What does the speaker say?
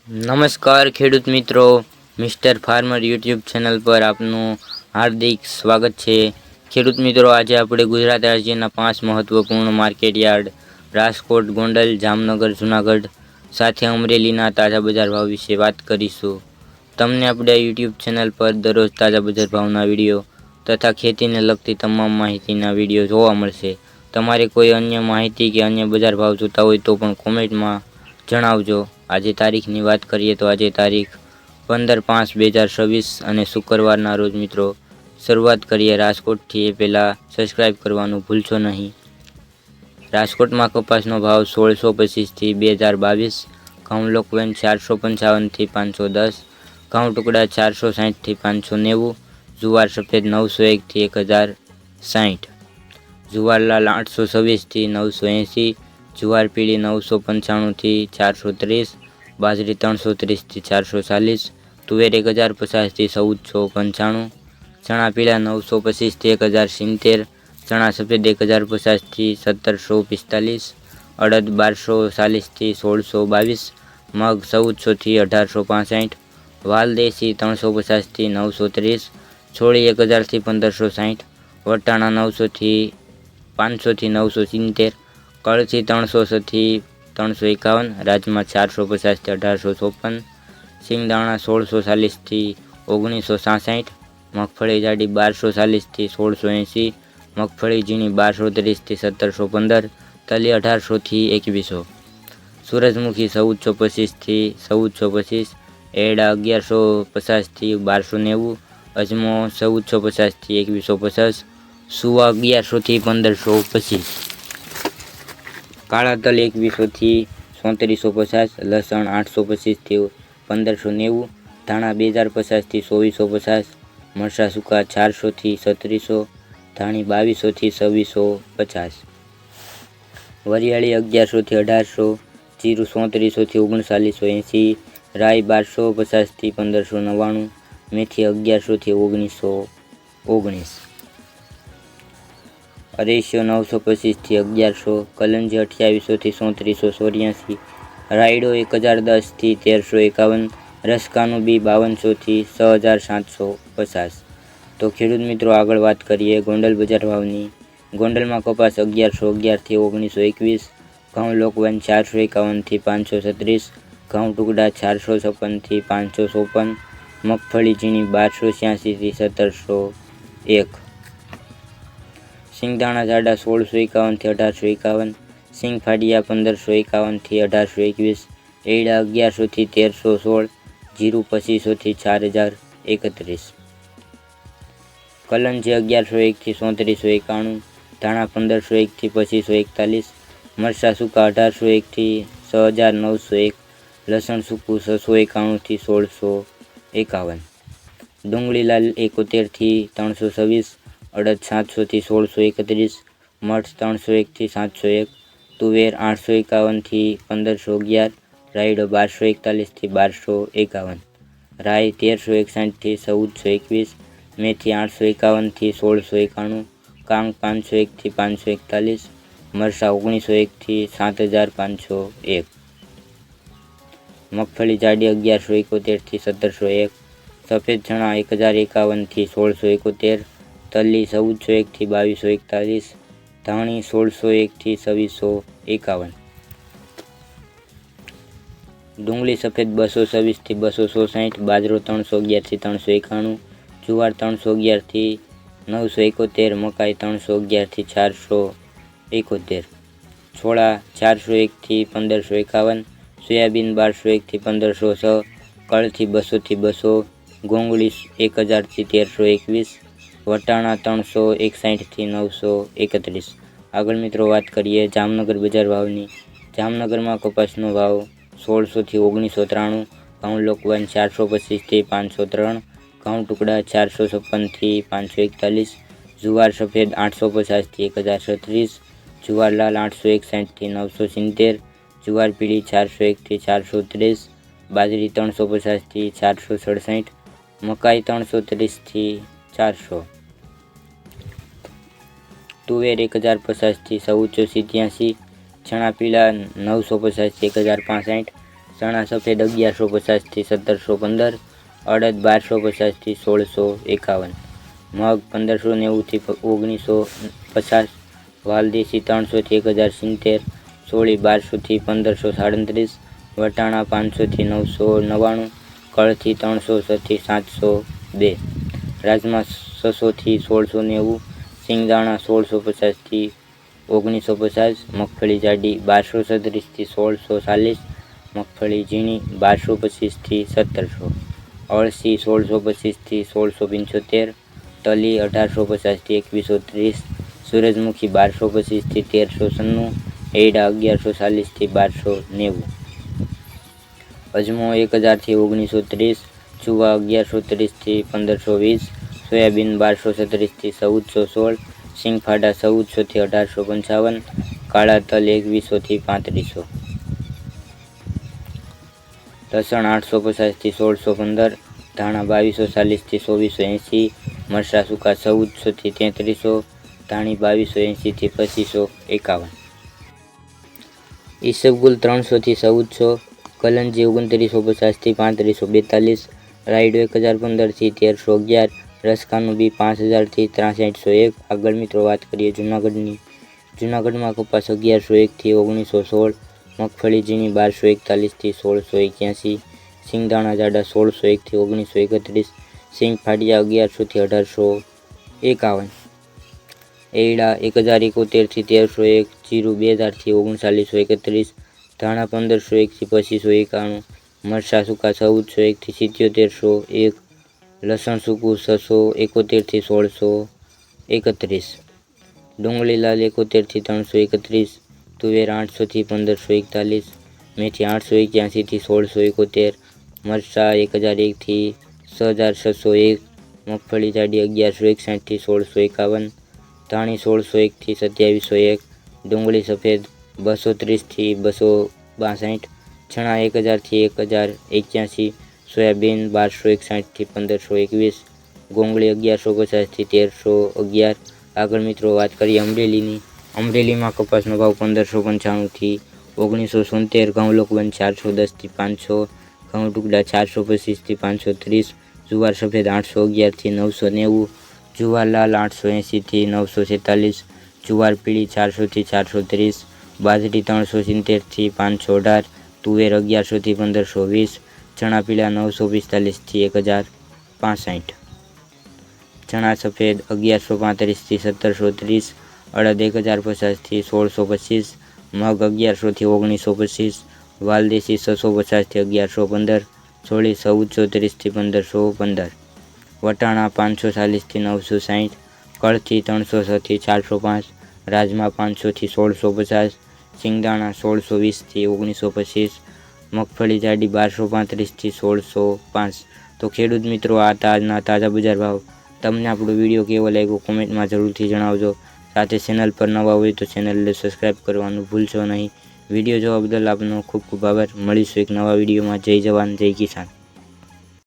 નમસ્કાર ખેડૂત મિત્રો, મિસ્ટર ફાર્મર યુટ્યુબ ચેનલ પર આપનું હાર્દિક સ્વાગત છે. ખેડૂત મિત્રો, આજે આપણે ગુજરાત રાજ્યના 5 મહત્વપૂર્ણ માર્કેટ યાર્ડ રાજકોટ, ગોંડલ, જામનગર, જૂનાગઢ સાથે અમરેલીના તાજા બજાર ભાવ વિશે વાત કરીશું. તમને આપણે યુટ્યુબ ચેનલ પર દરરોજ તાજા બજાર ભાવના વિડીયો તથા ખેતીને લગતી તમામ માહિતીના વિડીયો જોવા મળશે. તમારે કોઈ અન્ય માહિતી કે અન્ય બજાર ભાવ જોતા હોય તો પણ કોમેન્ટમાં જણાવજો. આજે તારીખની વાત કરીએ તો આજે તારીખ 15/5/2026 અને શુક્રવારના રોજ મિત્રો શરૂઆત કરીએ રાજકોટથી. એ પહેલાં સબસ્ક્રાઈબ કરવાનું ભૂલશો નહીં. રાજકોટમાં કપાસનો ભાવ 1625થી 2022, ઘઉં લોકવેન 455થી 510, ઘઉં ટુકડા 460થી 590, જુવાર સફેદ 901થી 1060, જુવારલાલ 826થી 980, જુવાર પીળી 995થી 430, બાજરી 330થી 440, તુવેર 1050થી 1495, ચણા પીળા 925થી 1070, ચણા સફેદ 1050થી 1745, અડદ 1240થી 1622, મગ 1400થી 1865, વાલ દેશી 350થી 930, છોળી 1000થી 1560, વટાણા 900થી 500થી 970, કળથી 300થી 351, રાજમા 450થી 1854, સિંગદાણા 1640થી 1966, મગફળી જાડી 1240થી 1680, મગફળી ઝીણી 1230થી 1715, તલી 1800થી 2100, સૂરજમુખી 1425થી 1425, એરડા 1150થી 1290, અજમો 1450થી 2150, સુવા 1100થી 1525, કાળા તલ 2100થી 3450, લસણ 825થી 1590, ધાણા 2050થી 2450, મરચાં સૂકા 400થી 3700, ધાણી 2200થી 2650, વરિયાળી 1100થી 1800, જીરું 3400થી 3980, રાઈ 1250થી 1599, મેથી 1100થી 1919, અરેશિયો 925થી 1100, કલંજી 2800થી 3484, રાયડો 1010થી 1351, રસકાનું બી 5200થી 6750. તો ખેડૂત મિત્રો, આગળ વાત કરીએ ગોંડલ બજાર ભાવની. ગોંડલમાં કપાસ 1111થી 1921, ઘઉં લોકવન 451થી 536, ઘઉં ટુકડા 456થી 554, મગફળી ઝીણી 1286થી 1701, સિંગદાણા જાડા 1651થી 1851, સિંગ ફાડિયા 1551થી 1821, એરડા 1100થી 1316, જીરું 2500થી 4031, કલંજી 1101થી 3491, ધાણા 1501થી 2541, મરચાં સૂકા 1801થી 6901, લસણ સૂકું 691થી 1651, ડુંગળી લાલ 71થી 326, અડદ 700થી 1631, મઠ 301થી 701, તુવેર 851થી 1511, રાયડો 1241થી 1251, રાઈ 1361થી 1421, મેથી 851થી 1691, કાંગ 501થી 541, મરચાં 1901થી 7501, મગફળી જાડી 1171થી 1701, સફેદ ચણા 1051થી 1671, તલી 1401થી 2241, ધાણી 1601થી 2651, ડુંગળી સફેદ 226થી 260, બાજરો 311થી 391, જુવાર 311થી 971, મકાઈ 311થી 471, છોળા 401થી 1551, સોયાબીન 1201થી 1506, કળથી 200થી 200, ગોંગળી 1000થી 1321, વટાણા 361થી 931. આગળ મિત્રો વાત કરીએ જામનગર બજાર ભાવની. જામનગરમાં કપાસનો ભાવ 1600થી 1993, ઘઉં લોકવન 425થી 503, ઘઉં ટુકડા 456થી 541, જુવાર સફેદ 850થી 1036, જુવાર લાલ 861થી 970, જુવાર પીળી 401થી 430, બાજરી 350થી 467, મકાઈ 330થી 400, તુવેર 1050થી 1487, ચણા પીળા 950થી 1065, ચણા સફેદ 1150 થી 1715, અડદ 1250 થી 1651, મગ 1590 થી 1950, વાલદેશી 300 થી 1070, સોળી 1200 થી 1537, વટાણા 500 થી 999, કળથી 306 થી 702, રાજમા 600 થી 1690, સિંગદાણા 1650 થી 1950, મગફળી જાડી 1236 થી 1640, મગફળી ઝીણી 1225 થી 1700, અળસી 1625 થી 1675, તલી 1850 થી 2130, સૂરજમુખી 1225 થી 1396, એડા 1140 થી 1290, અજમો 1000 થી 1930, ચૂવા 1130 થી 1520, સોયાબીન 1236 થી 1416, સિંગફાડા 1400 થી 1855, કાળા તલ 2100 થી 3500, લસણ 850 થી 1615, ધાણા 2240 થી 2480, મરચાં સૂકા 1400 થી 3300, ધાણી 2280 થી 2551, ઈસબગુલ 300 થી 1400, કલંજી 2950 થી 3542, રાયડો 1015 થી 1311, રસકાનું બી 5000 થી 6301। આગળ મિત્રો વાત કરીએ જૂનાગઢની। જૂનાગઢમાં કપાસ 1101 થી 1916, મગફળી ઝીણી 1241 થી 1681, સિંગદાણા જાડા 1601 થી 1931, સિંગ ફાડિયા 1100 થી 1851, એરડા 1071 થી 1301, જીરું 2000 થી 3931, ધાણા 1501 થી 2591, મરચાં સૂકા 1401 થી 7701, લસણ સૂકું 671 થી 1631, ડુંગળી લાલ 71 થી 331, તુવેર 800 થી 1541, મેથી 881 થી 1671, મરચાં 1001 થી 6601, મગફળી જાડી 1161 થી 1651, ધાણી 1601 થી 2701, ડુંગળી સફેદ 230 થી 262, ચણા 1000 થી 1081, સોયાબીન 1261 થી 1521, ગોંગળી 1150 થી 1311। આગળ મિત્રો વાત કરીએ અમરેલીની। અમરેલીમાં કપાસનો ભાવ 1595 થી 1976, ઘઉં લોકવન 410 થી 500, ઘઉં ટુકડા 425 થી 530, જુવાર સફેદ 811 થી 990, જુવાર લાલ 880 થી 946, જુવાર પીળી 400 થી 430, બાજરી 370 થી 518, તુવેર 1100 થી 1520, ચણા પીળા 945 થી 1065, ચણા સફેદ 1135 થી 1730, અડદ 1050 થી 1625, મગ 1100 થી 1925, વાલદેશી 650 થી 1115, સોળી 1430 થી 1515, વટાણા 540 થી 960, કળથી 306 થી 405, રાજમા 500 થી 1650, સિંગદાણા 1620 થી 1925, મગફળી જાડી 1235 થી 1605। તો ખેડૂત મિત્રો આ આજના તાજા બજાર ભાવ। તમને આપણો વિડીયો કેવો લાગ્યો કોમેન્ટમાં જરૂરથી જણાવજો। સાથે ચેનલ પર નવા હોય તો ચેનલને સબસ્ક્રાઈબ કરવાનું ભૂલશો નહીં। વિડીયો જોવા બદલ આપનો ખૂબ ખૂબ આભાર। મળીશું એક નવા વિડીયોમાં। જય જવાન જય કિસાન।